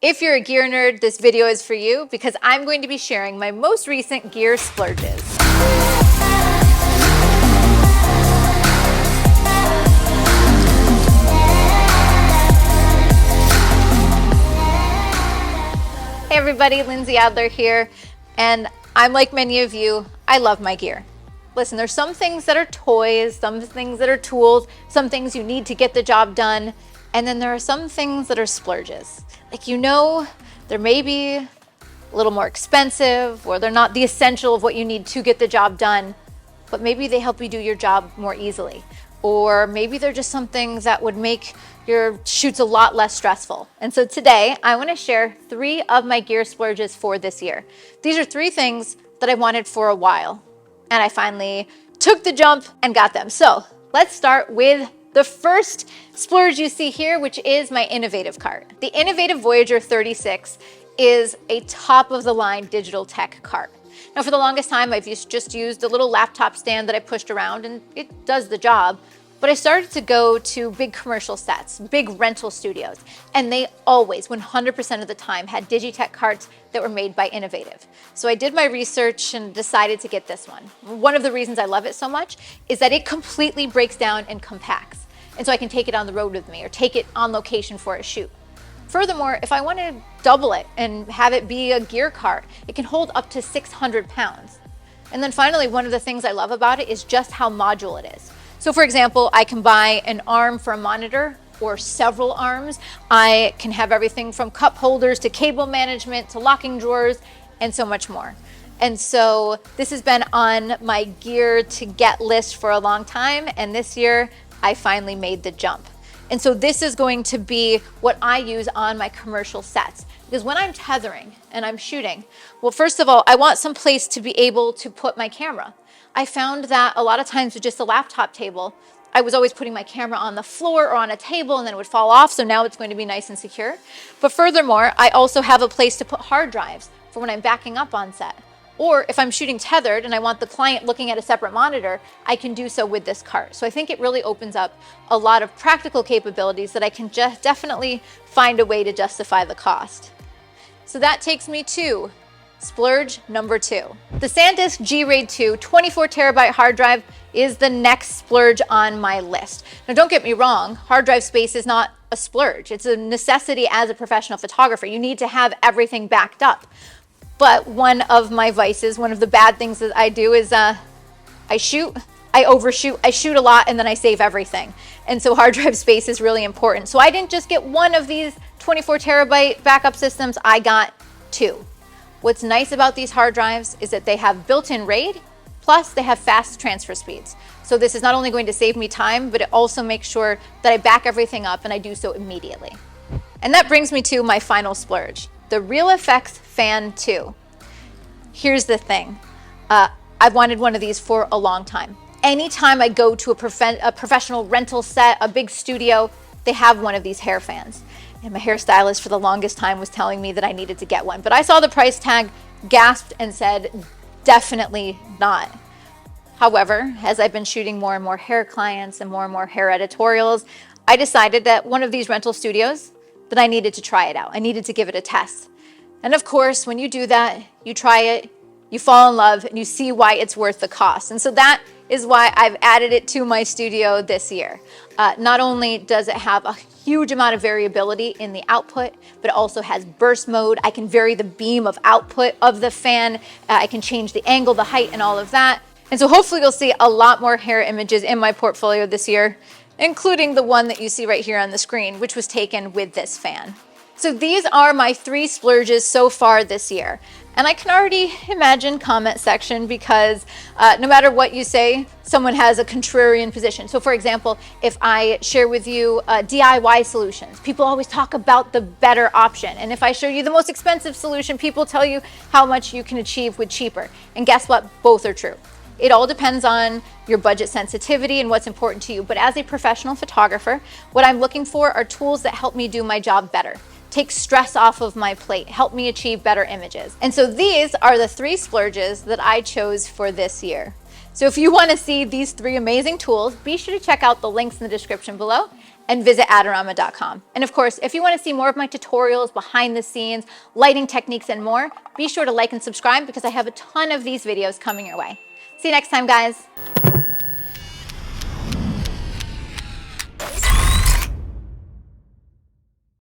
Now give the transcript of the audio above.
If you're a gear nerd, this video is for you because I'm going to be sharing my most recent gear splurges. Hey everybody, Lindsay Adler here, and I'm like many of you, I love my gear. Listen, there's some things that are toys, some things that are tools, some things you need to get the job done, and then there are some things that are splurges. Like, you know, they're maybe a little more expensive, or they're not the essential of what you need to get the job done, but maybe they help you do your job more easily. Or maybe they're just some things that would make your shoots a lot less stressful. And so today I want to share 3 of my gear splurges for this year. These are 3 things that I wanted for a while, and I finally took the jump and got them. So let's start with the first splurge you see here, which is my INOVATIV cart. The INOVATIV Voyager 36 is a top of the line digital tech cart. Now, for the longest time, I've just used a little laptop stand that I pushed around, and it does the job. But I started to go to big commercial sets, big rental studios, and they always, 100% of the time, had Digitech carts that were made by INOVATIV. So I did my research and decided to get this one. One of the reasons I love it so much is that it completely breaks down and compacts. And so I can take it on the road with me or take it on location for a shoot. Furthermore, if I want to double it and have it be a gear cart, it can hold up to 600 pounds. And then finally, one of the things I love about it is just how modular it is. So for example, I can buy an arm for a monitor or several arms. I can have everything from cup holders to cable management to locking drawers and so much more. And so this has been on my gear to get list for a long time, and this year I finally made the jump. And so this is going to be what I use on my commercial sets. Because when I'm tethering and I'm shooting, well, first of all, I want some place to be able to put my camera. I found that a lot of times with just a laptop table, I was always putting my camera on the floor or on a table and then it would fall off. So now it's going to be nice and secure. But furthermore, I also have a place to put hard drives for when I'm backing up on set. Or if I'm shooting tethered and I want the client looking at a separate monitor, I can do so with this cart. So I think it really opens up a lot of practical capabilities that I can just definitely find a way to justify the cost. So that takes me to splurge number 2. The SANDISK G-RAID 2 24 terabyte hard drive is the next splurge on my list. Now don't get me wrong, hard drive space is not a splurge. It's a necessity as a professional photographer. You need to have everything backed up. But one of my vices, one of the bad things that I do is I shoot, I overshoot, I shoot a lot, and then I save everything. And so hard drive space is really important. So I didn't just get one of these 24 terabyte backup systems, I got 2. What's nice about these hard drives is that they have built-in RAID, plus they have fast transfer speeds. So this is not only going to save me time, but it also makes sure that I back everything up and I do so immediately. And that brings me to my final splurge, the RealFX Fan 2. Here's the thing. I've wanted one of these for a long time. Anytime I go to a professional rental set, a big studio, they have one of these hair fans. And my hairstylist for the longest time was telling me that I needed to get one. But I saw the price tag, gasped, and said, definitely not. However, as I've been shooting more and more hair clients and more hair editorials, I decided that one of these rental studios, that I needed to try it out. I needed to give it a test. And of course, when you do that, you try it, you fall in love, and you see why it's worth the cost. And so that is why I've added it to my studio this year. Not only does it have a huge amount of variability in the output, but it also has burst mode. I can vary the beam of output of the fan. I can change the angle, the height, and all of that. And so hopefully you'll see a lot more hair images in my portfolio this year, including the one that you see right here on the screen, which was taken with this fan. So these are my 3 splurges so far this year. And I can already imagine comment section because no matter what you say, someone has a contrarian position. So for example, if I share with you DIY solutions, people always talk about the better option. And if I show you the most expensive solution, people tell you how much you can achieve with cheaper. And guess what? Both are true. It all depends on your budget sensitivity and what's important to you. But as a professional photographer, what I'm looking for are tools that help me do my job better, take stress off of my plate, help me achieve better images. And so these are the 3 splurges that I chose for this year. So if you want to see these 3 amazing tools, be sure to check out the links in the description below. and visit Adorama.com. And of course, if you want to see more of my tutorials, behind the scenes, lighting techniques, and more, be sure to like and subscribe because I have a ton of these videos coming your way. See you next time, guys.